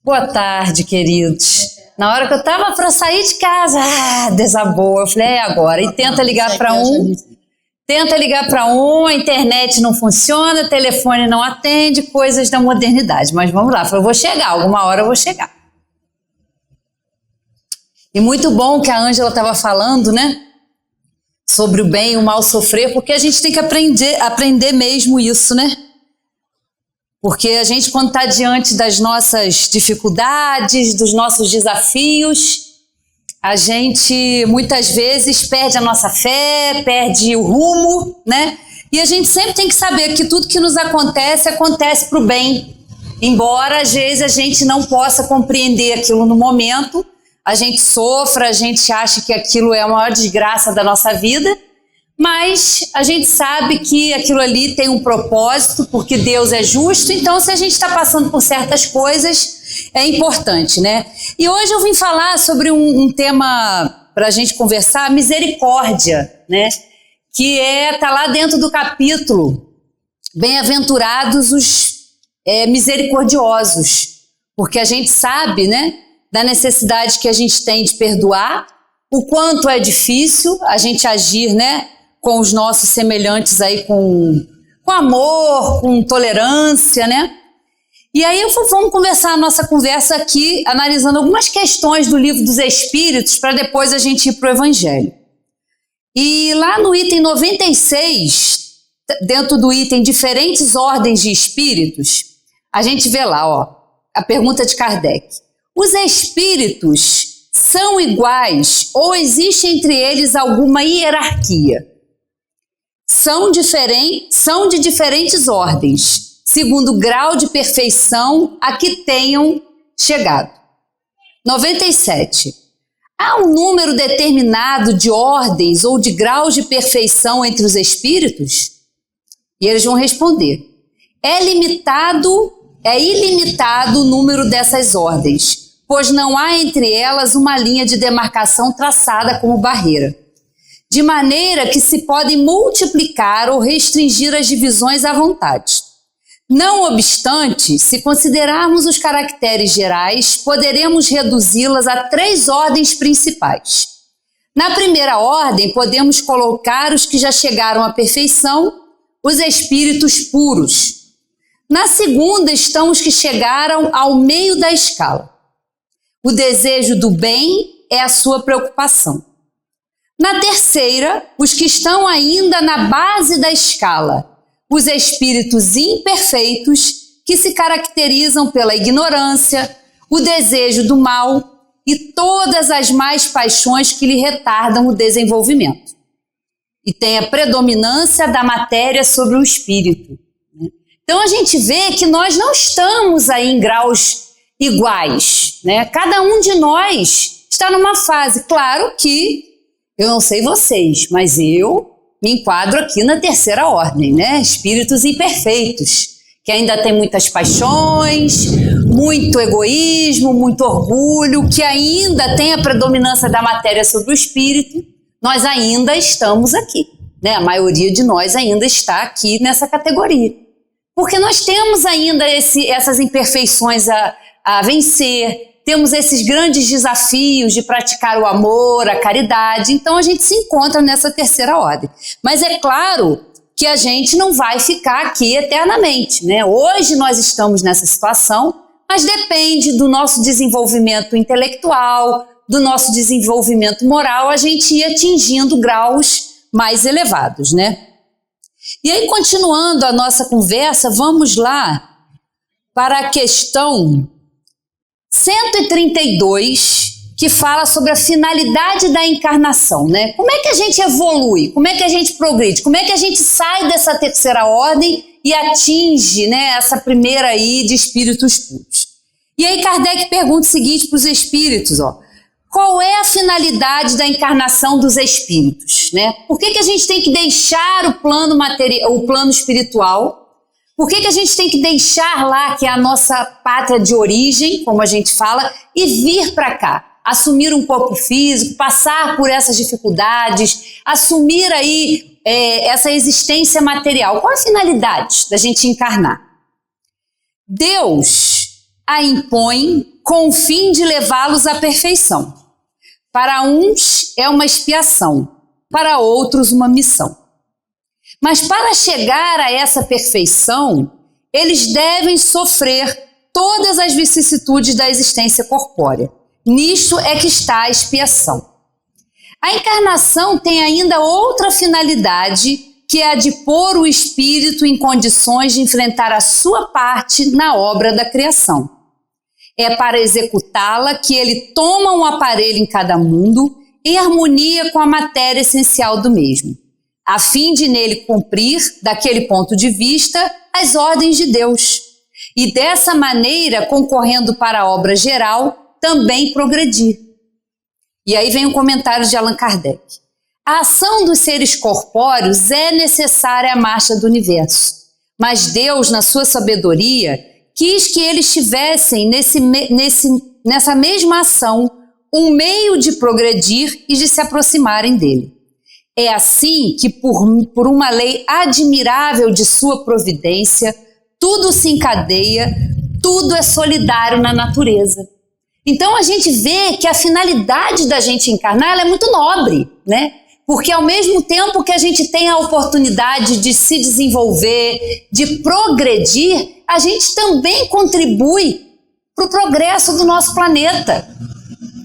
Boa tarde, queridos. Na hora que eu tava para sair de casa, desabou. Eu falei, é agora. E tenta ligar para um, a internet não funciona, o telefone não atende, coisas da modernidade. Mas vamos lá, eu vou chegar, alguma hora eu vou chegar. E muito bom que a Ângela estava falando, né? Sobre o bem e o mal sofrer, porque a gente tem que aprender mesmo isso, né? Porque a gente, quando está diante das nossas dificuldades, dos nossos desafios, a gente muitas vezes perde a nossa fé, perde o rumo, né? E a gente sempre tem que saber que tudo que nos acontece, acontece para o bem. Embora às vezes a gente não possa compreender aquilo no momento, a gente sofra, a gente acha que aquilo é a maior desgraça da nossa vida, mas a gente sabe que aquilo ali tem um propósito, porque Deus é justo, então se a gente está passando por certas coisas, é importante, né? E hoje eu vim falar sobre um tema para a gente conversar, misericórdia, né? Que tá lá dentro do capítulo, bem-aventurados os misericordiosos, porque a gente sabe, né, da necessidade que a gente tem de perdoar, o quanto é difícil a gente agir, né, com os nossos semelhantes aí com amor, com tolerância, né? E aí vamos conversar a nossa conversa aqui, analisando algumas questões do Livro dos Espíritos, para depois a gente ir para o Evangelho. E lá no item 96, dentro do item Diferentes Ordens de Espíritos, a gente vê lá, ó, a pergunta de Kardec. Os espíritos são iguais ou existe entre eles alguma hierarquia? São de diferentes ordens, segundo o grau de perfeição a que tenham chegado. 97. Há um número determinado de ordens ou de graus de perfeição entre os espíritos? E eles vão responder. É ilimitado o número dessas ordens, pois não há entre elas uma linha de demarcação traçada como barreira, de maneira que se podem multiplicar ou restringir as divisões à vontade. Não obstante, se considerarmos os caracteres gerais, poderemos reduzi-las a 3 ordens principais. Na primeira ordem, podemos colocar os que já chegaram à perfeição, os espíritos puros. Na segunda estão os que chegaram ao meio da escala. O desejo do bem é a sua preocupação. Na terceira, os que estão ainda na base da escala, os espíritos imperfeitos que se caracterizam pela ignorância, o desejo do mal e todas as más paixões que lhe retardam o desenvolvimento. E tem a predominância da matéria sobre o espírito. Então a gente vê que nós não estamos aí em graus iguais, né? Cada um de nós está numa fase, claro que eu não sei vocês, mas eu me enquadro aqui na terceira ordem, né? Espíritos imperfeitos, que ainda tem muitas paixões, muito egoísmo, muito orgulho, que ainda tem a predominância da matéria sobre o espírito. Nós ainda estamos aqui, né? A maioria de nós ainda está aqui nessa categoria. Porque nós temos ainda essas imperfeições a vencer, temos esses grandes desafios de praticar o amor, a caridade, então a gente se encontra nessa terceira ordem. Mas é claro que a gente não vai ficar aqui eternamente, né? Hoje nós estamos nessa situação, mas depende do nosso desenvolvimento intelectual, do nosso desenvolvimento moral, a gente ir atingindo graus mais elevados, né? E aí, continuando a nossa conversa, vamos lá para a questão 132, que fala sobre a finalidade da encarnação, né? Como é que a gente evolui? Como é que a gente progride? Como é que a gente sai dessa terceira ordem e atinge, né, essa primeira aí de espíritos puros? E aí Kardec pergunta o seguinte para os espíritos, ó. Qual é a finalidade da encarnação dos espíritos, né? Por que a gente tem que deixar o plano material, o plano espiritual? Por que a gente tem que deixar lá, que é a nossa pátria de origem, como a gente fala, e vir para cá? Assumir um corpo físico, passar por essas dificuldades, assumir aí essa existência material. Qual a finalidade da gente encarnar? Deus a impõem com o fim de levá-los à perfeição. Para uns é uma expiação, para outros uma missão. Mas para chegar a essa perfeição, eles devem sofrer todas as vicissitudes da existência corpórea. Nisto é que está a expiação. A encarnação tem ainda outra finalidade, que é a de pôr o espírito em condições de enfrentar a sua parte na obra da criação. É para executá-la que ele toma um aparelho em cada mundo, em harmonia com a matéria essencial do mesmo, a fim de nele cumprir, daquele ponto de vista, as ordens de Deus. E dessa maneira, concorrendo para a obra geral, também progredir. E aí vem o comentário de Allan Kardec. A ação dos seres corpóreos é necessária à marcha do universo, mas Deus, na sua sabedoria, quis que eles tivessem nessa mesma ação um meio de progredir e de se aproximarem dele. É assim que, por uma lei admirável de sua providência, tudo se encadeia, tudo é solidário na natureza. Então a gente vê que a finalidade da gente encarnar ela é muito nobre, né? Porque ao mesmo tempo que a gente tem a oportunidade de se desenvolver, de progredir, a gente também contribui para o progresso do nosso planeta.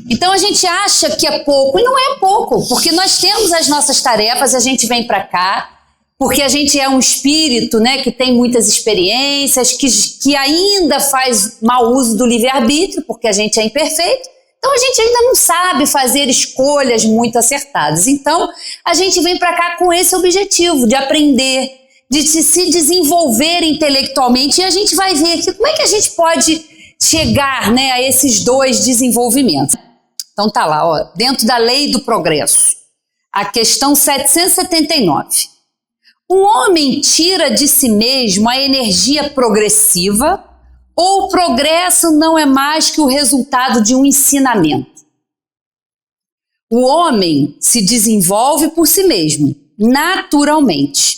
Então a gente acha que é pouco, e não é pouco, porque nós temos as nossas tarefas, a gente vem para cá, porque a gente é um espírito, né, que tem muitas experiências, que ainda faz mau uso do livre-arbítrio, porque a gente é imperfeito. Então a gente ainda não sabe fazer escolhas muito acertadas. Então a gente vem para cá com esse objetivo de aprender, de se desenvolver intelectualmente, e a gente vai ver aqui como é que a gente pode chegar, né, a esses dois desenvolvimentos. Então tá lá, ó, dentro da lei do progresso, a questão 779. O homem tira de si mesmo a energia progressiva, ou o progresso não é mais que o resultado de um ensinamento? O homem se desenvolve por si mesmo, naturalmente,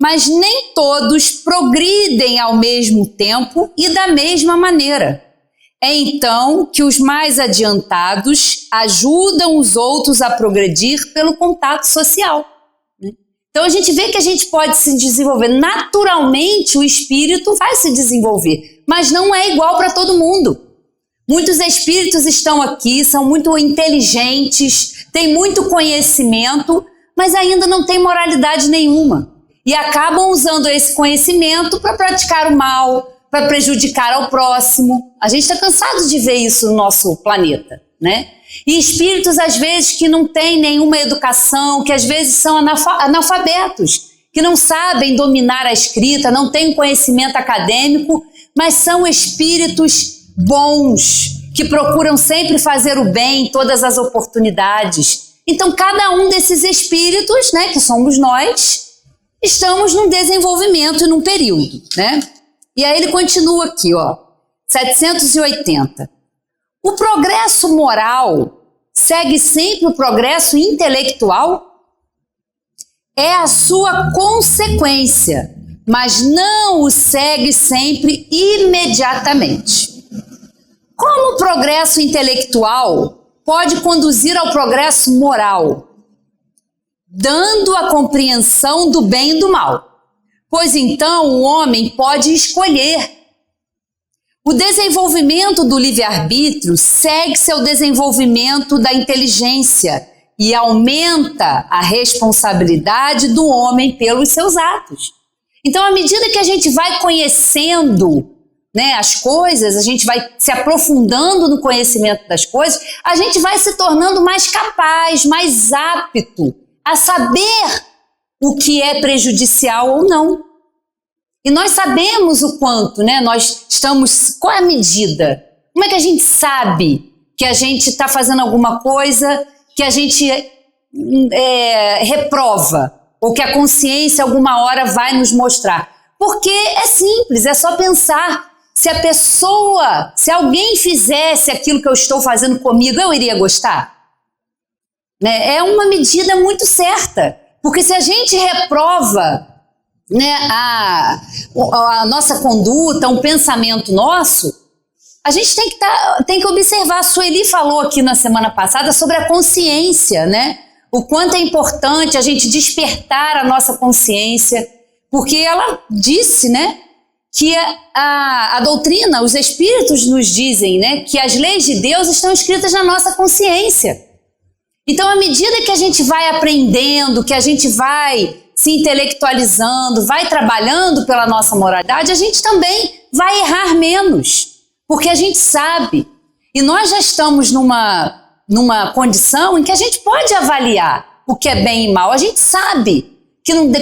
mas nem todos progridem ao mesmo tempo e da mesma maneira. É então que os mais adiantados ajudam os outros a progredir pelo contato social. Então a gente vê que a gente pode se desenvolver. Naturalmente o espírito vai se desenvolver, mas não é igual para todo mundo. Muitos espíritos estão aqui, são muito inteligentes, têm muito conhecimento, mas ainda não têm moralidade nenhuma. E acabam usando esse conhecimento para praticar o mal, para prejudicar ao próximo. A gente está cansado de ver isso no nosso planeta, né? E espíritos, às vezes, que não têm nenhuma educação, que às vezes são analfabetos, que não sabem dominar a escrita, não têm conhecimento acadêmico, mas são espíritos bons, que procuram sempre fazer o bem em todas as oportunidades. Então, cada um desses espíritos, né, que somos nós, estamos num desenvolvimento e num período, né? E aí ele continua aqui, ó, 780. O progresso moral segue sempre o progresso intelectual? É a sua consequência, mas não o segue sempre imediatamente. Como o progresso intelectual pode conduzir ao progresso moral? Dando a compreensão do bem e do mal. Pois então o homem pode escolher. O desenvolvimento do livre-arbítrio segue-se ao desenvolvimento da inteligência e aumenta a responsabilidade do homem pelos seus atos. Então, à medida que a gente vai conhecendo, né, as coisas, a gente vai se aprofundando no conhecimento das coisas, a gente vai se tornando mais capaz, mais apto a saber o que é prejudicial ou não. E nós sabemos o quanto, né, nós estamos... Qual é a medida? Como é que a gente sabe que a gente está fazendo alguma coisa que a gente reprova? Ou que a consciência alguma hora vai nos mostrar? Porque é simples, é só pensar. Se alguém fizesse aquilo que eu estou fazendo comigo, eu iria gostar? Né? É uma medida muito certa. Porque se a gente reprova, né, a nossa conduta, um pensamento nosso, a gente tem que observar. A Sueli falou aqui na semana passada sobre a consciência, né? O quanto é importante a gente despertar a nossa consciência, porque ela disse, né, que a doutrina, os espíritos nos dizem, né, que as leis de Deus estão escritas na nossa consciência. Então, à medida que a gente vai aprendendo, que a gente vai se intelectualizando, vai trabalhando pela nossa moralidade, a gente também vai errar menos, porque a gente sabe. E nós já estamos numa condição em que a gente pode avaliar o que é bem e mal. A gente sabe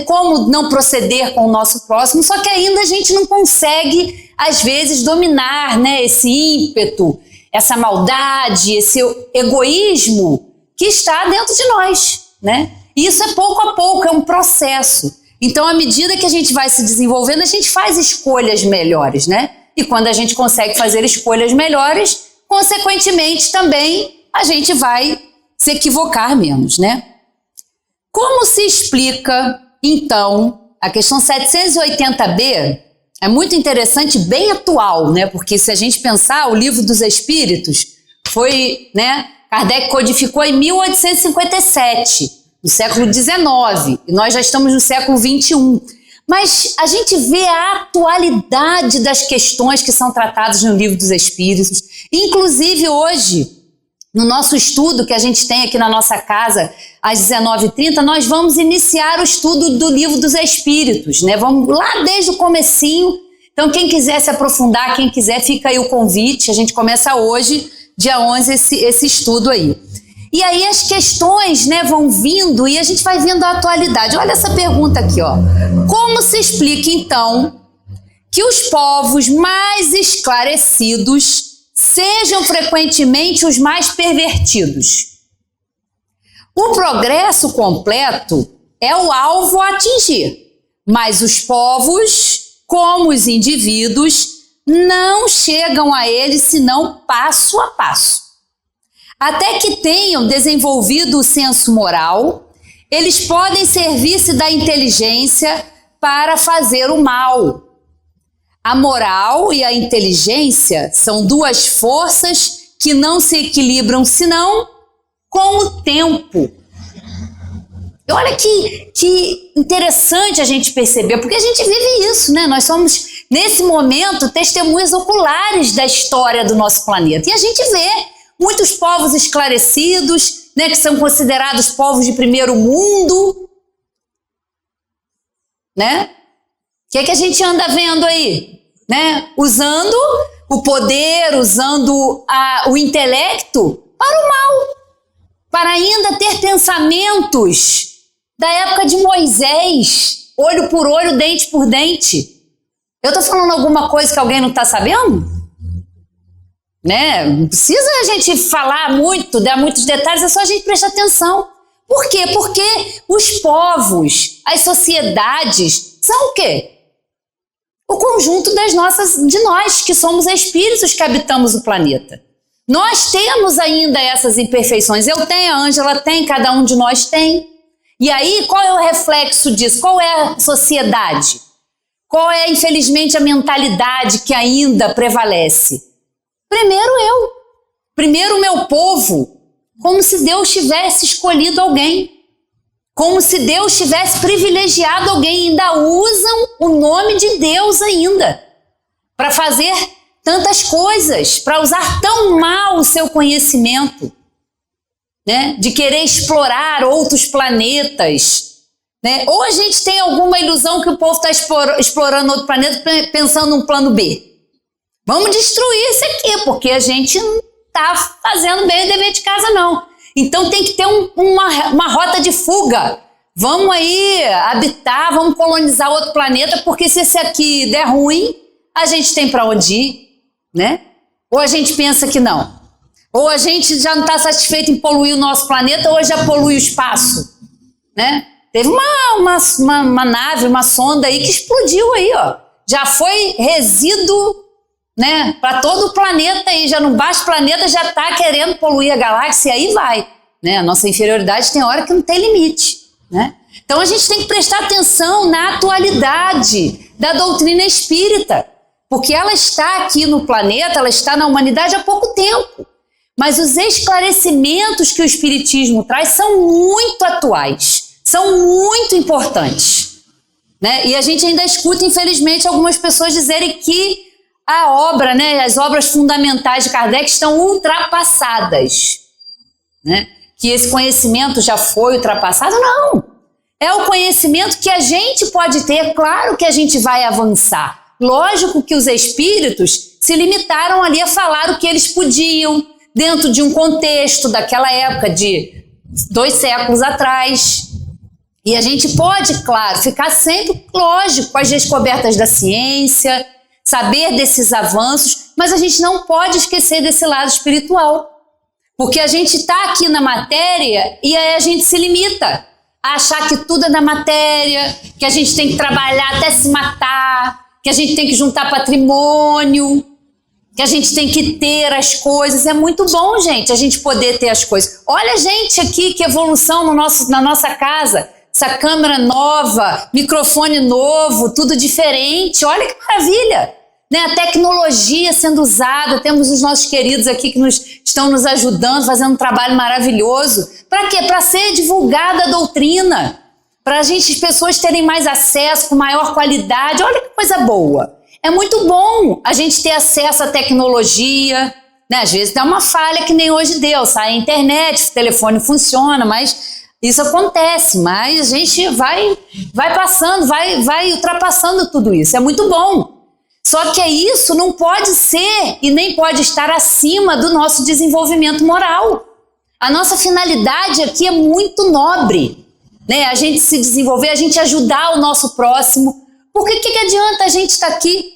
como não proceder com o nosso próximo, só que ainda a gente não consegue, às vezes, dominar, né, esse ímpeto, essa maldade, esse egoísmo que está dentro de nós, né? E isso é pouco a pouco, é um processo. Então, à medida que a gente vai se desenvolvendo, a gente faz escolhas melhores, né? E quando a gente consegue fazer escolhas melhores, consequentemente também a gente vai se equivocar menos, né? Como se explica, então, a questão 780b? É muito interessante, bem atual, né? Porque se a gente pensar, o Livro dos Espíritos foi, né? Kardec codificou em 1857, no século XIX, e nós já estamos no século XXI. Mas a gente vê a atualidade das questões que são tratadas no Livro dos Espíritos. Inclusive hoje, no nosso estudo que a gente tem aqui na nossa casa, às 19h30, nós vamos iniciar o estudo do Livro dos Espíritos, né? Vamos lá desde o comecinho. Então, quem quiser se aprofundar, quem quiser, fica aí o convite. A gente começa hoje, dia 11, esse estudo aí. E aí as questões, né, vão vindo e a gente vai vendo a atualidade. Olha essa pergunta aqui, ó. Como se explica, então, que os povos mais esclarecidos sejam frequentemente os mais pervertidos? O progresso completo é o alvo a atingir, mas os povos, como os indivíduos, não chegam a ele senão passo a passo. Até que tenham desenvolvido o senso moral, eles podem servir-se da inteligência para fazer o mal. A moral e a inteligência são duas forças que não se equilibram senão com o tempo. E olha que interessante a gente perceber, porque a gente vive isso, né? Nós somos, nesse momento, testemunhas oculares da história do nosso planeta. E a gente vê muitos povos esclarecidos, né, que são considerados povos de primeiro mundo, né? O que é que a gente anda vendo aí? Né? Usando o poder, usando o intelecto para o mal, para ainda ter pensamentos da época de Moisés, olho por olho, dente por dente. Eu estou falando alguma coisa que alguém não está sabendo? Né? Não precisa a gente falar muito, dar muitos detalhes, é só a gente prestar atenção. Por quê? Porque os povos, as sociedades, são o quê? O conjunto de nós, que somos espíritos que habitamos o planeta. Nós temos ainda essas imperfeições. Eu tenho, a Ângela tem, cada um de nós tem. E aí, qual é o reflexo disso? Qual é a sociedade? Qual é, infelizmente, a mentalidade que ainda prevalece? Primeiro eu. Primeiro o meu povo. Como se Deus tivesse escolhido alguém. Como se Deus tivesse privilegiado alguém. Ainda usam o nome de Deus ainda para fazer tantas coisas, para usar tão mal o seu conhecimento, né? De querer explorar outros planetas, né? Ou a gente tem alguma ilusão que o povo está explorando outro planeta pensando num plano B. Vamos destruir esse aqui, porque a gente não está fazendo bem o dever de casa, não. Então tem que ter uma rota de fuga. Vamos aí habitar, vamos colonizar outro planeta, porque se esse aqui der ruim, a gente tem para onde ir, né? Ou a gente pensa que não. Ou a gente já não está satisfeito em poluir o nosso planeta, ou já polui o espaço, né? Teve uma nave, uma sonda aí que explodiu aí, ó. Já foi resíduo, né, para todo o planeta aí, já no baixo planeta já está querendo poluir a galáxia e aí vai, né? A nossa inferioridade tem hora que não tem limite, né? Então a gente tem que prestar atenção na atualidade da doutrina espírita. porque ela está aqui no planeta, ela está na humanidade há pouco tempo. Mas os esclarecimentos que o Espiritismo traz são muito atuais, são muito importantes, né? E a gente ainda escuta, infelizmente, algumas pessoas dizerem que a obra, né, as obras fundamentais de Kardec estão ultrapassadas, né? Que esse conhecimento já foi ultrapassado. Não! É o conhecimento que a gente pode ter, claro que a gente vai avançar. Lógico que os espíritos se limitaram ali a falar o que eles podiam, dentro de um contexto daquela época, de 2 séculos atrás. E a gente pode, claro, ficar sempre, lógico, com as descobertas da ciência, saber desses avanços, mas a gente não pode esquecer desse lado espiritual. Porque a gente está aqui na matéria e aí a gente se limita a achar que tudo é da matéria, que a gente tem que trabalhar até se matar, que a gente tem que juntar patrimônio, que a gente tem que ter as coisas. É muito bom, gente, a gente poder ter as coisas. Olha a gente aqui, que evolução na nossa casa. Essa câmera nova, microfone novo, tudo diferente. Olha que maravilha, né? A tecnologia sendo usada, temos os nossos queridos aqui que estão nos ajudando, fazendo um trabalho maravilhoso. Para quê? Para ser divulgada a doutrina, para as pessoas terem mais acesso, com maior qualidade. Olha que coisa boa. É muito bom a gente ter acesso à tecnologia, né? Às vezes dá uma falha que nem hoje deu, sai a internet, o telefone funciona, mas isso acontece, mas a gente vai passando, vai ultrapassando tudo isso. É muito bom. Só que isso não pode ser e nem pode estar acima do nosso desenvolvimento moral. A nossa finalidade aqui é muito nobre, né? A gente se desenvolver, a gente ajudar o nosso próximo. Por que adianta a gente estar aqui?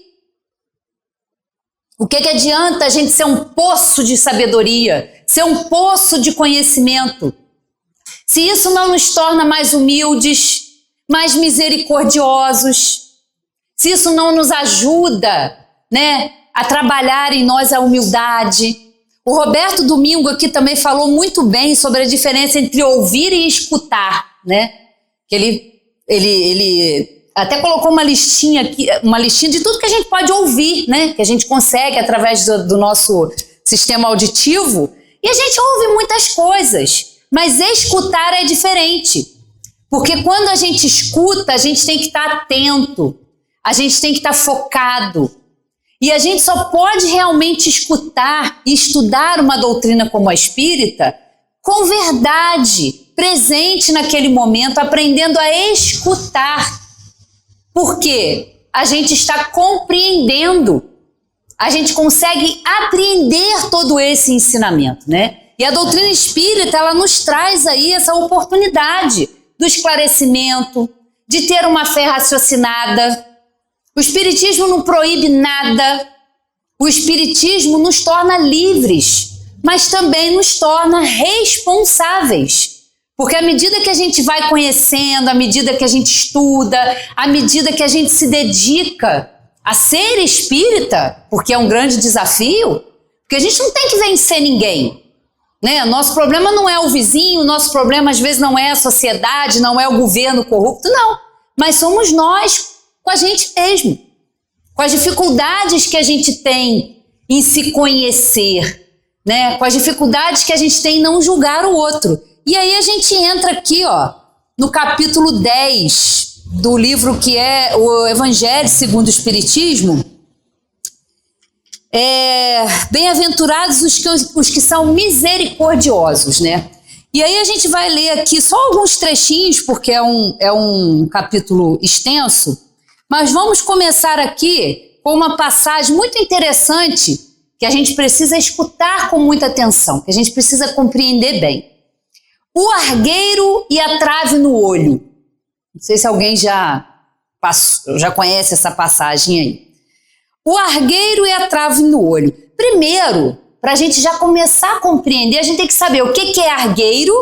O que adianta a gente ser um poço de sabedoria, ser um poço de conhecimento, se isso não nos torna mais humildes, mais misericordiosos, se isso não nos ajuda, né, a trabalhar em nós a humildade? O Roberto Domingo aqui também falou muito bem sobre a diferença entre ouvir e escutar, né? Que ele até colocou uma listinha aqui, uma listinha de tudo que a gente pode ouvir, né? Que a gente consegue através do nosso sistema auditivo, e a gente ouve muitas coisas. Mas escutar é diferente, porque quando a gente escuta, a gente tem que estar atento, a gente tem que estar focado, e a gente só pode realmente escutar e estudar uma doutrina como a espírita com verdade, presente naquele momento, aprendendo a escutar, porque a gente está compreendendo, a gente consegue apreender todo esse ensinamento, né? E a doutrina espírita, ela nos traz aí essa oportunidade do esclarecimento, de ter uma fé raciocinada. O espiritismo não proíbe nada. O espiritismo nos torna livres, mas também nos torna responsáveis. Porque à medida que a gente vai conhecendo, à medida que a gente estuda, à medida que a gente se dedica a ser espírita, porque é um grande desafio, porque a gente não tem que vencer ninguém. Né? Nosso problema não é o vizinho, nosso problema às vezes não é a sociedade, não é o governo corrupto, não. Mas somos nós com a gente mesmo, com as dificuldades que a gente tem em se conhecer, né? Com as dificuldades que a gente tem em não julgar o outro. E aí a gente entra aqui, ó, no capítulo 10 do livro que é o Evangelho segundo o Espiritismo. Bem-aventurados os que são misericordiosos, né? E aí a gente vai ler aqui só alguns trechinhos, porque é um capítulo extenso, mas vamos começar aqui com uma passagem muito interessante que a gente precisa escutar com muita atenção, que a gente precisa compreender bem. O argueiro e a trave no olho. Não sei se alguém já conhece essa passagem aí. O argueiro e a trave no olho. Primeiro, para a gente já começar a compreender, a gente tem que saber o que é argueiro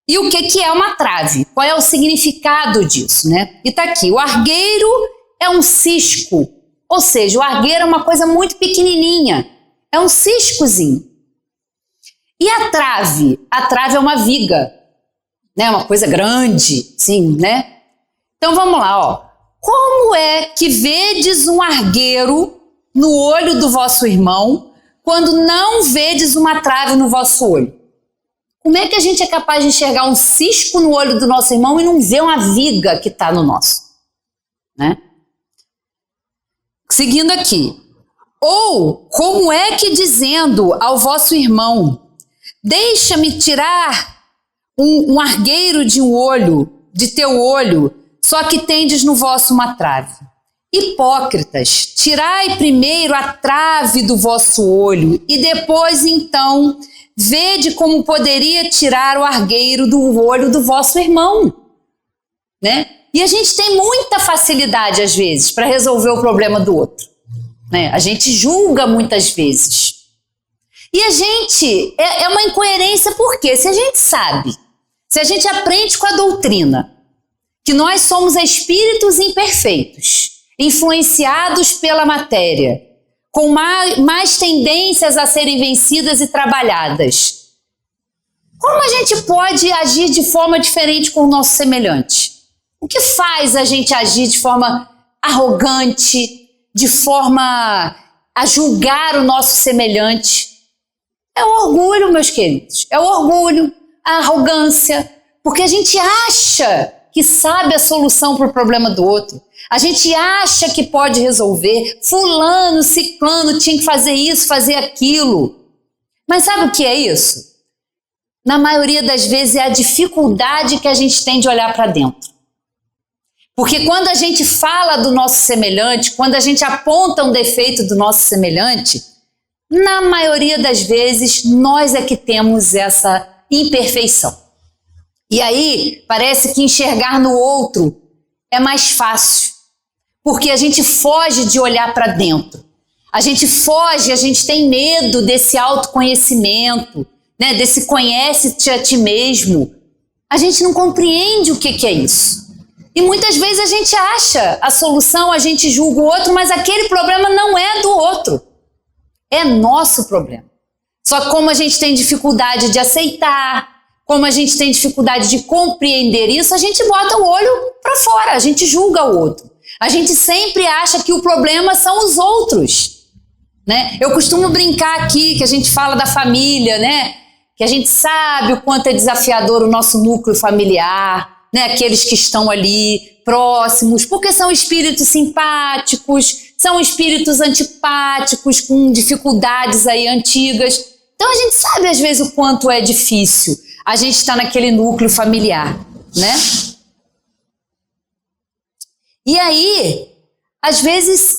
e o que é uma trave. Qual é o significado disso, né? E tá aqui, o argueiro é um cisco, ou seja, o argueiro é uma coisa muito pequenininha, é um ciscozinho. E a trave? A trave é uma viga, né? Uma coisa grande, sim, né? Então vamos lá, ó. como é que vedes um argueiro no olho do vosso irmão, quando não vedes uma trave no vosso olho? Como é que a gente é capaz de enxergar um cisco no olho do nosso irmão e não ver uma viga que está no nosso? Né? Seguindo aqui. Ou como é que dizendo ao vosso irmão, deixa-me tirar um argueiro de um olho, de teu olho, só que tendes no vosso uma trave. Hipócritas, tirai primeiro a trave do vosso olho e depois então vede como poderia tirar o argueiro do olho do vosso irmão, né? E a gente tem muita facilidade às vezes para resolver o problema do outro, né? A gente julga muitas vezes. E a gente, é uma incoerência porque se a gente sabe, se a gente aprende com a doutrina que nós somos espíritos imperfeitos, influenciados pela matéria, com mais tendências a serem vencidas e trabalhadas, como a gente pode agir de forma diferente com o nosso semelhante? O que faz a gente agir de forma arrogante, de forma a julgar o nosso semelhante? É o orgulho, meus queridos. É o orgulho, a arrogância, porque a gente acha que sabe a solução para o problema do outro. A gente acha que pode resolver. Fulano, ciclano tinha que fazer isso, fazer aquilo. Mas sabe o que é isso? Na maioria das vezes é a dificuldade que a gente tem de olhar para dentro. Porque quando a gente fala do nosso semelhante, quando a gente aponta um defeito do nosso semelhante, na maioria das vezes nós é que temos essa imperfeição. E aí parece que enxergar no outro é mais fácil, porque a gente foge de olhar para dentro. A gente foge, a gente tem medo desse autoconhecimento, né? Desse conhece-te a ti mesmo. A gente não compreende o que é isso. E muitas vezes a gente acha a solução, a gente julga o outro, mas aquele problema não é do outro. É nosso problema. Só que como a gente tem dificuldade de aceitar, como a gente tem dificuldade de compreender isso, a gente bota o olho para fora, a gente julga o outro. A gente sempre acha que o problema são os outros, né? Eu costumo brincar aqui que a gente fala da família, né? Que a gente sabe o quanto é desafiador o nosso núcleo familiar, né? Aqueles que estão ali próximos, porque são espíritos simpáticos, são espíritos antipáticos, com dificuldades aí antigas. Então a gente sabe às vezes o quanto é difícil a gente estar naquele núcleo familiar, né? E aí, às vezes,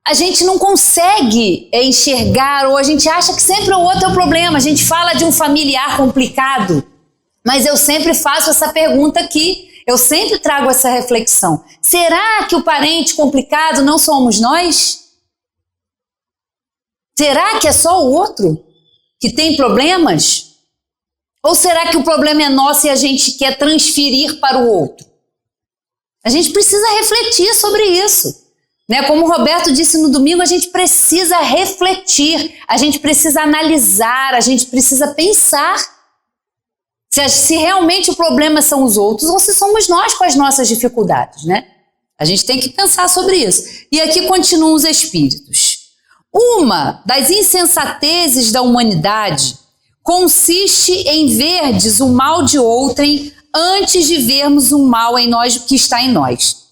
a gente não consegue enxergar, ou a gente acha que sempre o outro é o problema. A gente fala de um familiar complicado, mas eu sempre faço essa pergunta aqui, eu sempre trago essa reflexão. Será que o parente complicado não somos nós? Será que é só o outro que tem problemas? Ou será que o problema é nosso e a gente quer transferir para o outro? A gente precisa refletir sobre isso, né? Como o Roberto disse no domingo, a gente precisa refletir, a gente precisa analisar, a gente precisa pensar se realmente o problema são os outros ou se somos nós com as nossas dificuldades, né? A gente tem que pensar sobre isso. E aqui continuam os espíritos. Uma das insensatezes da humanidade consiste em verdes o mal de outrem antes de vermos o mal em nós que está em nós.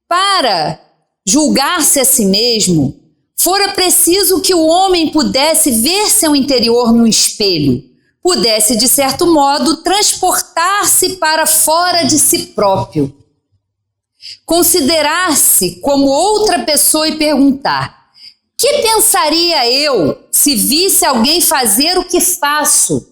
Para julgar-se a si mesmo, fora preciso que o homem pudesse ver seu interior no espelho, pudesse, de certo modo, transportar-se para fora de si próprio, considerar-se como outra pessoa e perguntar: que pensaria eu se visse alguém fazer o que faço?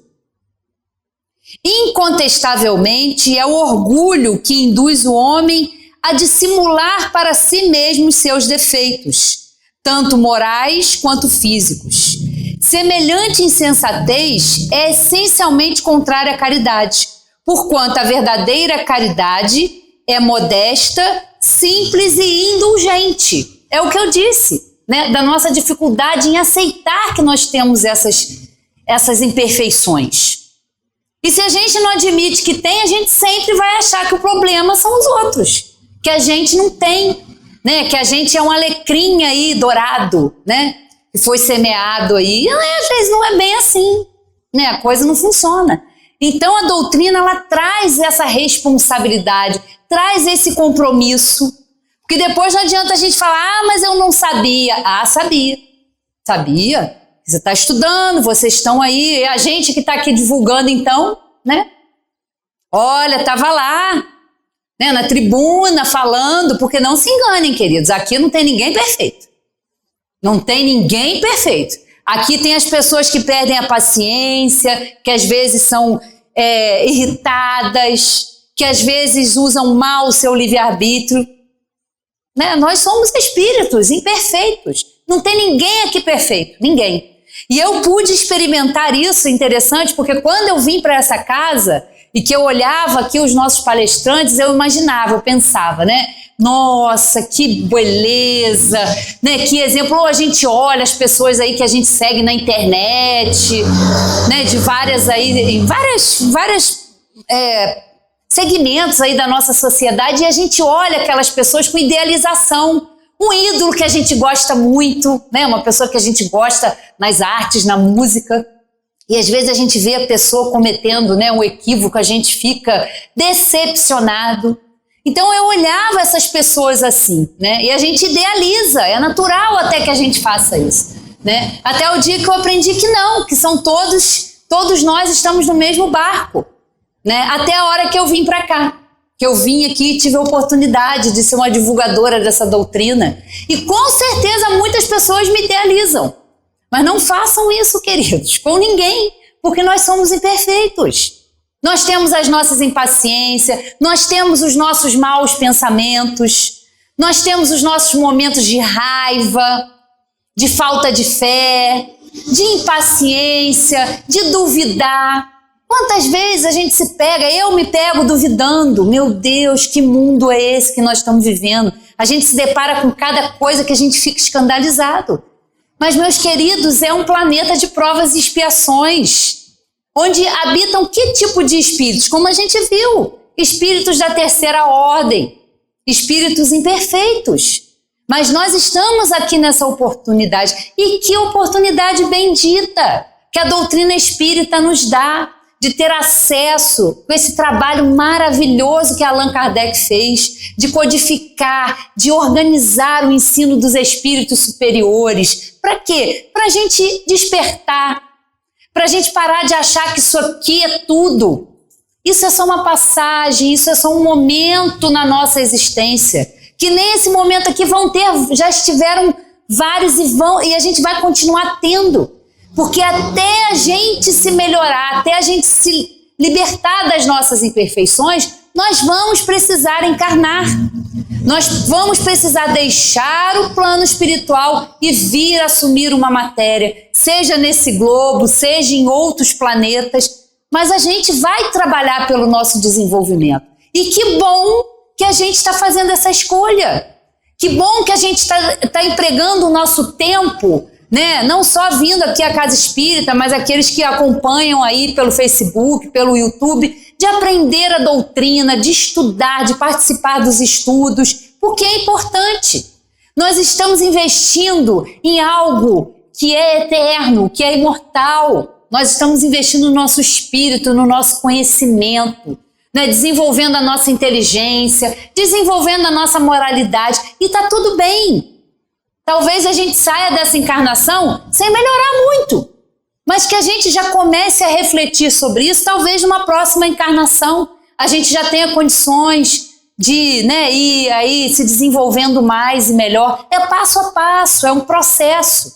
Incontestavelmente é o orgulho que induz o homem a dissimular para si mesmo os seus defeitos, tanto morais quanto físicos. Semelhante insensatez é essencialmente contrária à caridade, porquanto a verdadeira caridade é modesta, simples e indulgente. É o que eu disse, né? Da nossa dificuldade em aceitar que nós temos essas imperfeições. E se a gente não admite que tem, a gente sempre vai achar que o problema são os outros, que a gente não tem, né? Que a gente é um alecrim aí dourado, né? Que foi semeado aí. E às vezes não é bem assim, né? A coisa não funciona. Então a doutrina, ela traz essa responsabilidade, traz esse compromisso, porque depois não adianta a gente falar, mas eu não sabia. Sabia. Sabia? Você está estudando, vocês estão aí, é a gente que está aqui divulgando então, né? Olha, estava lá, né, na tribuna falando, porque não se enganem, queridos, aqui não tem ninguém perfeito. Não tem ninguém perfeito. Aqui tem as pessoas que perdem a paciência, que às vezes são irritadas, que às vezes usam mal o seu livre-arbítrio. Né? Nós somos espíritos imperfeitos. Não tem ninguém aqui perfeito, ninguém. E eu pude experimentar isso, interessante, porque quando eu vim para essa casa e que eu olhava aqui os nossos palestrantes, eu imaginava, eu pensava, né? Nossa, que beleza, né? Que exemplo. Ou a gente olha as pessoas aí que a gente segue na internet, né? De várias aí, várias segmentos aí da nossa sociedade, e a gente olha aquelas pessoas com idealização. Um ídolo que a gente gosta muito, né? Uma pessoa que a gente gosta nas artes, na música. E às vezes a gente vê a pessoa cometendo, né, um equívoco, a gente fica decepcionado. Então eu olhava essas pessoas assim, né? E a gente idealiza, é natural até que a gente faça isso, né? Até o dia que eu aprendi que não, que são todos nós estamos no mesmo barco, né? Até a hora que eu vim para cá, que eu vim aqui e tive a oportunidade de ser uma divulgadora dessa doutrina. E com certeza muitas pessoas me idealizam. Mas não façam isso, queridos, com ninguém, porque nós somos imperfeitos. Nós temos as nossas impaciências, nós temos os nossos maus pensamentos, nós temos os nossos momentos de raiva, de falta de fé, de impaciência, de duvidar. Quantas vezes a gente se pega, eu me pego duvidando, meu Deus, que mundo é esse que nós estamos vivendo? A gente se depara com cada coisa que a gente fica escandalizado. Mas, meus queridos, é um planeta de provas e expiações, onde habitam que tipo de espíritos? Como a gente viu, espíritos da terceira ordem, espíritos imperfeitos. Mas nós estamos aqui nessa oportunidade, e que oportunidade bendita que a doutrina espírita nos dá, de ter acesso com esse trabalho maravilhoso que Allan Kardec fez, de codificar, de organizar o ensino dos espíritos superiores. Para quê? Para a gente despertar, para a gente parar de achar que isso aqui é tudo. Isso é só uma passagem, isso é só um momento na nossa existência, que nesse momento aqui já estiveram vários e a gente vai continuar tendo. Porque até a gente se melhorar, até a gente se libertar das nossas imperfeições, nós vamos precisar encarnar. Nós vamos precisar deixar o plano espiritual e vir assumir uma matéria, seja nesse globo, seja em outros planetas, mas a gente vai trabalhar pelo nosso desenvolvimento. E que bom que a gente está fazendo essa escolha. Que bom que a gente está empregando o nosso tempo, né? Não só vindo aqui à Casa Espírita, mas aqueles que acompanham aí pelo Facebook, pelo YouTube, de aprender a doutrina, de estudar, de participar dos estudos, porque é importante. Nós estamos investindo em algo que é eterno, que é imortal. Nós estamos investindo no nosso espírito, no nosso conhecimento, né? Desenvolvendo a nossa inteligência, desenvolvendo a nossa moralidade, e está tudo bem. Talvez a gente saia dessa encarnação sem melhorar muito, mas que a gente já comece a refletir sobre isso, talvez numa próxima encarnação a gente já tenha condições de, né, ir aí se desenvolvendo mais e melhor. É passo a passo, é um processo,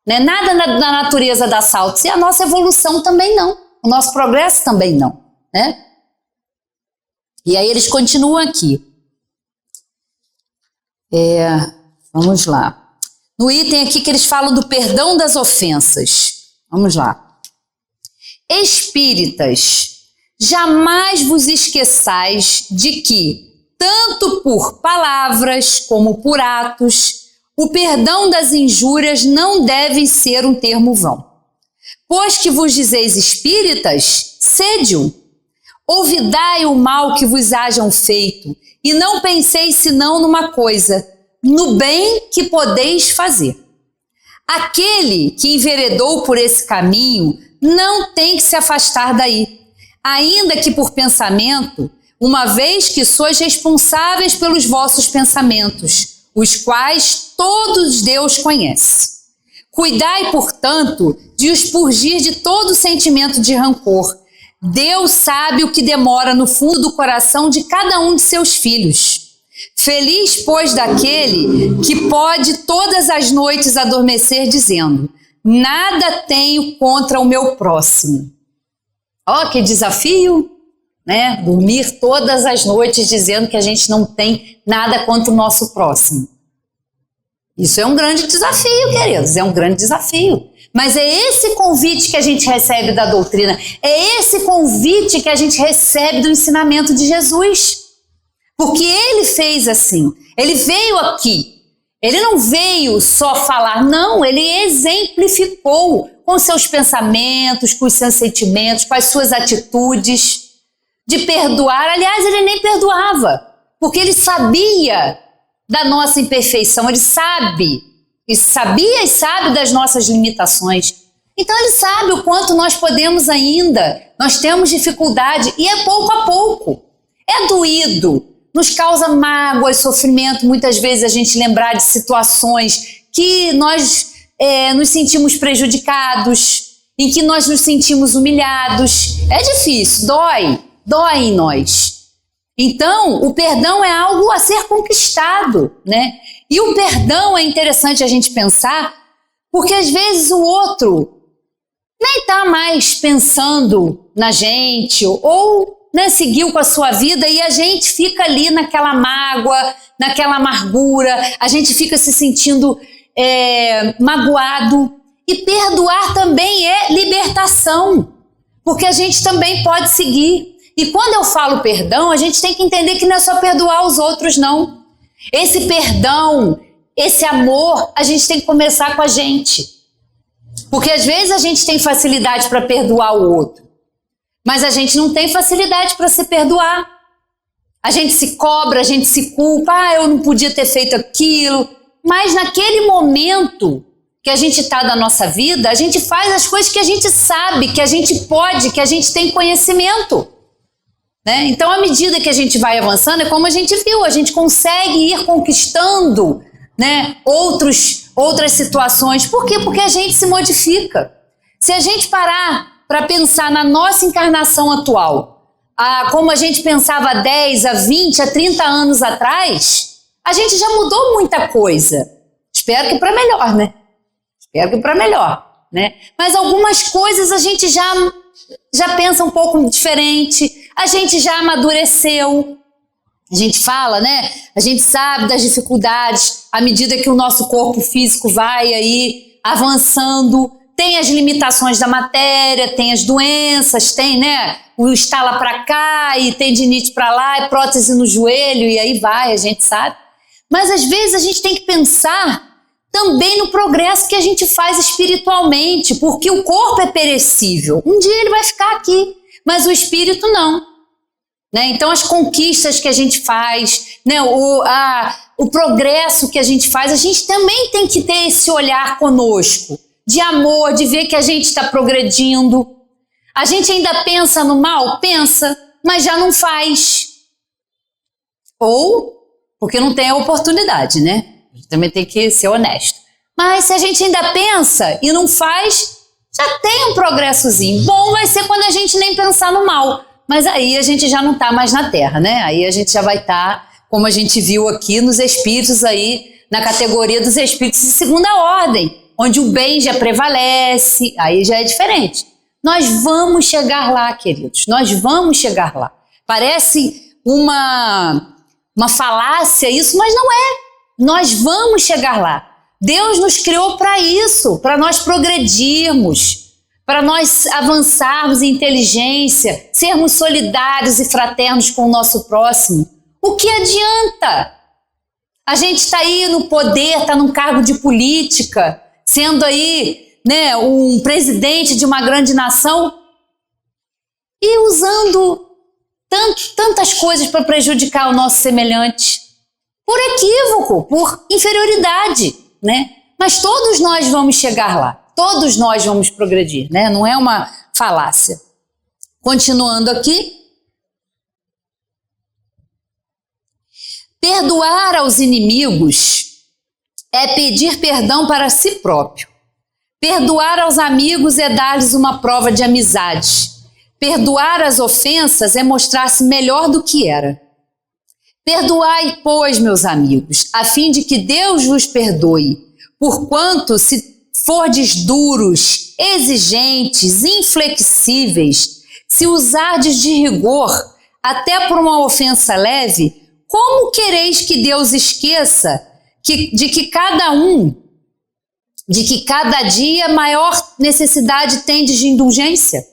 né? Nada na natureza dá saltos, e a nossa evolução também não, o nosso progresso também não, né? E aí eles continuam aqui. Vamos lá. No item aqui que eles falam do perdão das ofensas. Vamos lá. Espíritas, jamais vos esqueçais de que, tanto por palavras como por atos, o perdão das injúrias não deve ser um termo vão. Pois que vos dizeis espíritas, sede-o. Ouvidai o mal que vos hajam feito, e não penseis senão numa coisa, no bem que podeis fazer. Aquele que enveredou por esse caminho não tem que se afastar daí, ainda que por pensamento, uma vez que sois responsáveis pelos vossos pensamentos, os quais todos Deus conhece. Cuidai, portanto, de os purgir de todo sentimento de rancor. Deus sabe o que demora no fundo do coração de cada um de seus filhos. Feliz, pois, daquele que pode todas as noites adormecer dizendo: nada tenho contra o meu próximo. Ó, que desafio, né? Dormir todas as noites dizendo que a gente não tem nada contra o nosso próximo. Isso é um grande desafio, queridos, é um grande desafio. Mas é esse convite que a gente recebe da doutrina, é esse convite que a gente recebe do ensinamento de Jesus. Porque ele fez assim, ele veio aqui, ele não veio só falar, não, ele exemplificou com seus pensamentos, com os seus sentimentos, com as suas atitudes, de perdoar. Aliás, ele nem perdoava, porque ele sabia da nossa imperfeição, ele sabia e sabe das nossas limitações. Então ele sabe o quanto nós podemos ainda, nós temos dificuldade, e é pouco a pouco, é doído, nos causa mágoa e sofrimento, muitas vezes a gente lembrar de situações que nós nos sentimos prejudicados, em que nós nos sentimos humilhados, é difícil, dói em nós. Então, o perdão é algo a ser conquistado, né? E o perdão é interessante a gente pensar, porque às vezes o outro nem está mais pensando na gente, ou seguiu com a sua vida, e a gente fica ali naquela mágoa, naquela amargura, a gente fica se sentindo magoado. E perdoar também é libertação, porque a gente também pode seguir. E quando eu falo perdão, a gente tem que entender que não é só perdoar os outros, não. Esse perdão, esse amor, a gente tem que começar com a gente. Porque às vezes a gente tem facilidade para perdoar o outro, mas a gente não tem facilidade para se perdoar. A gente se cobra, a gente se culpa, eu não podia ter feito aquilo. Mas naquele momento que a gente está da nossa vida, a gente faz as coisas que a gente sabe, que a gente pode, que a gente tem conhecimento. Então, à medida que a gente vai avançando, é como a gente viu, a gente consegue ir conquistando, outras situações. Por quê? Porque a gente se modifica. Se a gente parar para pensar na nossa encarnação atual, como a gente pensava há 10, há 20, há 30 anos atrás, a gente já mudou muita coisa. Espero que para melhor, né? Espero que para melhor, né? Mas algumas coisas a gente já pensa um pouco diferente, a gente já amadureceu, a gente fala, né? A gente sabe das dificuldades à medida que o nosso corpo físico vai aí avançando, tem as limitações da matéria, tem as doenças, tem, o estala para cá e tendinite para lá, e prótese no joelho, e aí vai, a gente sabe. Mas às vezes a gente tem que pensar também no progresso que a gente faz espiritualmente, porque o corpo é perecível. Um dia ele vai ficar aqui, mas o espírito não. Então as conquistas que a gente faz, o progresso que a gente faz, a gente também tem que ter esse olhar conosco, de amor, de ver que a gente está progredindo. A gente ainda pensa no mal? Pensa, mas já não faz. Ou porque não tem a oportunidade, né? A gente também tem que ser honesto. Mas se a gente ainda pensa e não faz, já tem um progressozinho. Bom vai ser quando a gente nem pensar no mal. Mas aí a gente já não está mais na Terra, né? Aí a gente já vai estar, como a gente viu aqui, nos espíritos aí, na categoria dos espíritos de segunda ordem, onde o bem já prevalece, aí já é diferente. Nós vamos chegar lá, queridos, nós vamos chegar lá. Parece uma falácia isso, mas não é. Nós vamos chegar lá. Deus nos criou para isso, para nós progredirmos, para nós avançarmos em inteligência, sermos solidários e fraternos com o nosso próximo. O que adianta? A gente está aí no poder, está num cargo de política, sendo aí, um presidente de uma grande nação e usando tantas coisas para prejudicar o nosso semelhante? Por equívoco, por inferioridade, né? Mas todos nós vamos chegar lá, todos nós vamos progredir, né? Não é uma falácia. Continuando aqui. Perdoar aos inimigos é pedir perdão para si próprio. Perdoar aos amigos é dar-lhes uma prova de amizade. Perdoar as ofensas é mostrar-se melhor do que era. Perdoai, pois, meus amigos, a fim de que Deus vos perdoe, porquanto se fordes duros, exigentes, inflexíveis, se usardes de rigor, até por uma ofensa leve, como quereis que Deus esqueça de que cada dia maior necessidade tendes de indulgência?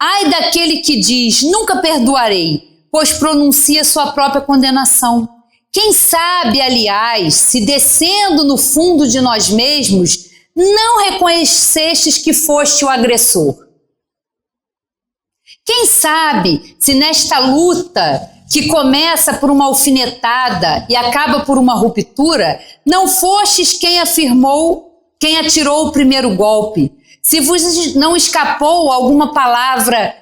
Ai daquele que diz, nunca perdoarei, pois pronuncia sua própria condenação. Quem sabe, aliás, se descendo no fundo de nós mesmos, não reconhecestes que foste o agressor? Quem sabe se nesta luta que começa por uma alfinetada e acaba por uma ruptura, não fostes quem atirou o primeiro golpe, se vos não escapou alguma palavra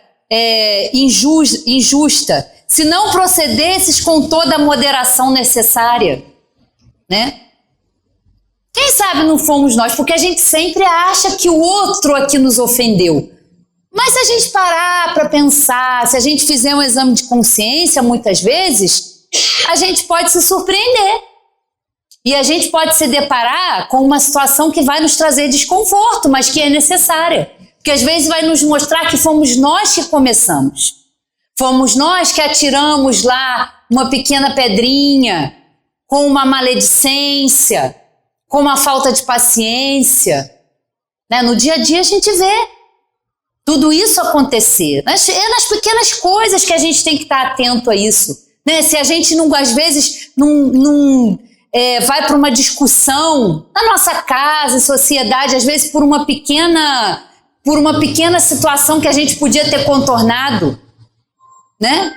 injusta, se não procedesses com toda a moderação necessária, né? Quem sabe não fomos nós, porque a gente sempre acha que o outro aqui nos ofendeu. Mas se a gente parar para pensar, se a gente fizer um exame de consciência, muitas vezes, a gente pode se surpreender. E a gente pode se deparar com uma situação que vai nos trazer desconforto, mas que é necessária. Porque às vezes vai nos mostrar que fomos nós que começamos. Fomos nós que atiramos lá uma pequena pedrinha, com uma maledicência, com uma falta de paciência. Né? No dia a dia a gente vê tudo isso acontecer. É nas pequenas coisas que a gente tem que estar atento a isso. Né? Se a gente, às vezes, vai para uma discussão na nossa casa, em sociedade, às vezes por uma pequena situação que a gente podia ter contornado, né?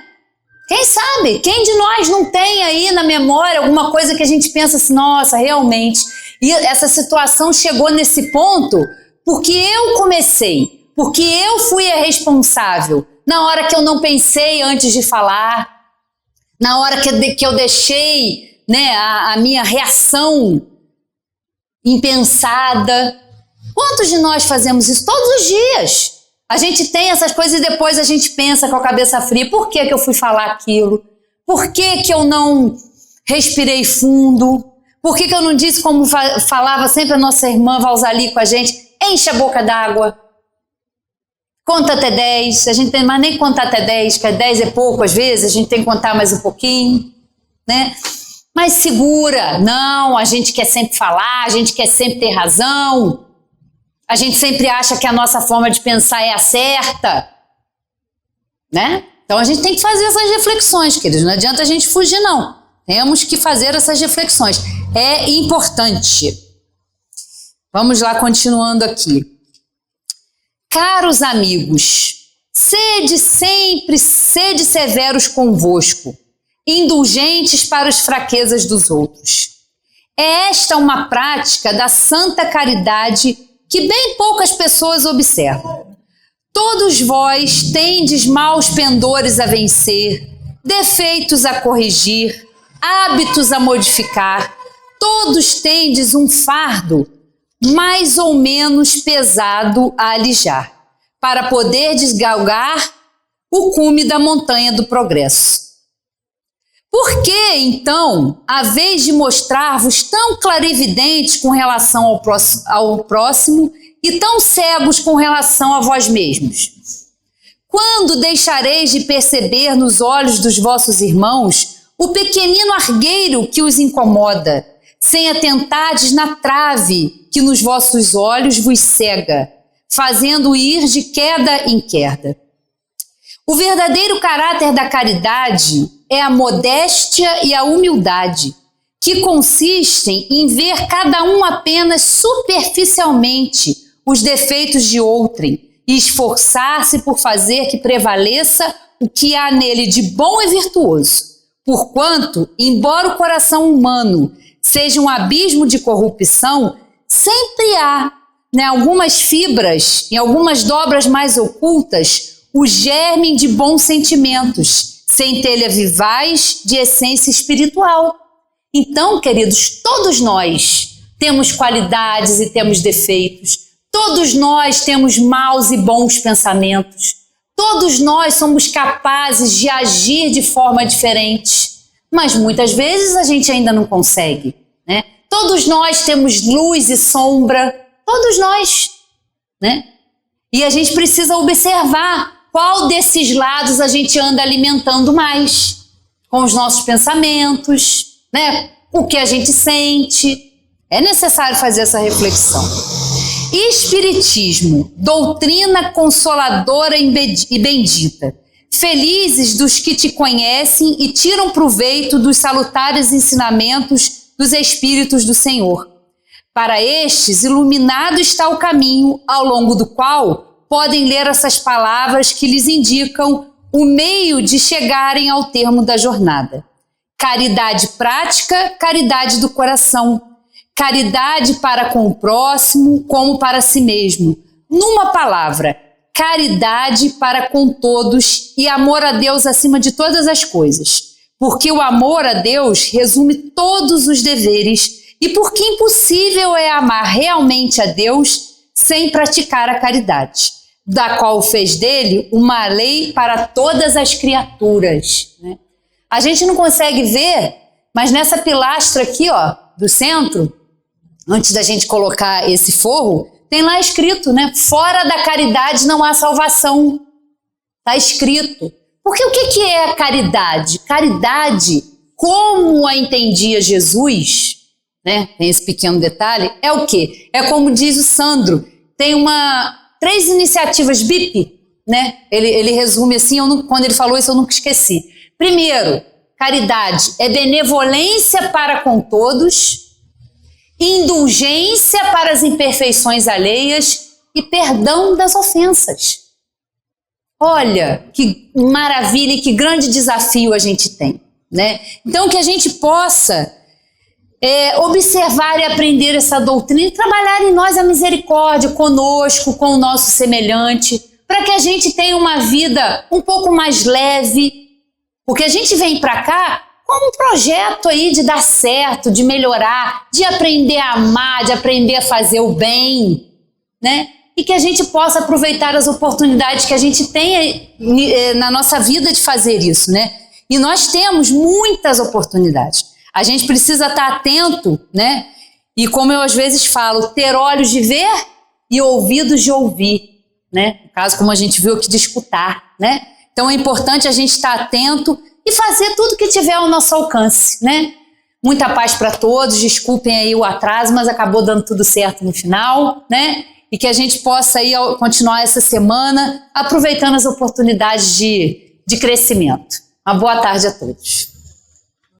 Quem sabe? Quem de nós não tem aí na memória alguma coisa que a gente pensa assim, nossa, realmente, e essa situação chegou nesse ponto porque eu comecei, porque eu fui a responsável, na hora que eu não pensei antes de falar, na hora que eu deixei, né, a minha reação impensada. Quantos de nós fazemos isso todos os dias? A gente tem essas coisas e depois a gente pensa com a cabeça fria, por que eu fui falar aquilo? Por que eu não respirei fundo? Por que eu não disse como falava sempre a nossa irmã Valzali com a gente? Enche a boca d'água. Conta até 10. A gente tem mais nem contar até 10, que 10 é pouco às vezes, a gente tem que contar mais um pouquinho, né? Mas segura. Não, a gente quer sempre falar, a gente quer sempre ter razão. A gente sempre acha que a nossa forma de pensar é a certa, né? Então a gente tem que fazer essas reflexões, queridos. Não adianta a gente fugir, não. Temos que fazer essas reflexões. É importante. Vamos lá, continuando aqui. Caros amigos, sede severos convosco, indulgentes para as fraquezas dos outros. É esta uma prática da santa caridade que bem poucas pessoas observam. Todos vós tendes maus pendores a vencer, defeitos a corrigir, hábitos a modificar. Todos tendes um fardo mais ou menos pesado a alijar, para poder desgalgar o cume da montanha do progresso. Por que, então, a vez de mostrar-vos tão clarividentes com relação ao próximo e tão cegos com relação a vós mesmos? Quando deixareis de perceber nos olhos dos vossos irmãos o pequenino argueiro que os incomoda, sem atentardes na trave que nos vossos olhos vos cega, fazendo ir de queda em queda? O verdadeiro caráter da caridade é a modéstia e a humildade, que consistem em ver cada um apenas superficialmente os defeitos de outrem e esforçar-se por fazer que prevaleça o que há nele de bom e virtuoso, porquanto, embora o coração humano seja um abismo de corrupção, sempre há, algumas fibras, em algumas dobras mais ocultas, o germe de bons sentimentos, centelha vivaz de essência espiritual. Então, queridos, todos nós temos qualidades e temos defeitos, todos nós temos maus e bons pensamentos, todos nós somos capazes de agir de forma diferente, mas muitas vezes a gente ainda não consegue, né? Todos nós temos luz e sombra, todos nós, né? E a gente precisa observar qual desses lados a gente anda alimentando mais, com os nossos pensamentos, né? O que a gente sente. É necessário fazer essa reflexão. Espiritismo, doutrina consoladora e bendita. Felizes dos que te conhecem e tiram proveito dos salutares ensinamentos dos Espíritos do Senhor. Para estes, iluminado está o caminho, ao longo do qual podem ler essas palavras que lhes indicam o meio de chegarem ao termo da jornada. Caridade prática, caridade do coração. Caridade para com o próximo, como para si mesmo. Numa palavra, caridade para com todos e amor a Deus acima de todas as coisas. Porque o amor a Deus resume todos os deveres e porque impossível é amar realmente a Deus sem praticar a caridade, da qual fez dele uma lei para todas as criaturas. A gente não consegue ver, mas nessa pilastra aqui, ó, do centro, antes da gente colocar esse forro, tem lá escrito, né? Fora da caridade não há salvação. Está escrito. Porque o que é a caridade? Caridade, como a entendia Jesus, né? Tem esse pequeno detalhe, é o quê? É como diz o Sandro, tem 3 iniciativas BIP, né? Ele resume assim, quando ele falou isso eu nunca esqueci. Primeiro, caridade é benevolência para com todos, indulgência para as imperfeições alheias e perdão das ofensas. Olha, que maravilha e que grande desafio a gente tem, né? Então, que a gente possa observar e aprender essa doutrina e trabalhar em nós a misericórdia conosco, com o nosso semelhante, para que a gente tenha uma vida um pouco mais leve, porque a gente vem para cá com um projeto aí de dar certo, de melhorar, de aprender a amar, de aprender a fazer o bem, né? E que a gente possa aproveitar as oportunidades que a gente tem na nossa vida de fazer isso, né? E nós temos muitas oportunidades. A gente precisa estar atento, né? E como eu às vezes falo, ter olhos de ver e ouvidos de ouvir, né? No caso, como a gente viu aqui, de escutar, né? Então é importante a gente estar atento e fazer tudo que tiver ao nosso alcance, né? Muita paz para todos, desculpem aí o atraso, mas acabou dando tudo certo no final, né? E que a gente possa aí continuar essa semana aproveitando as oportunidades de crescimento. Uma boa tarde a todos.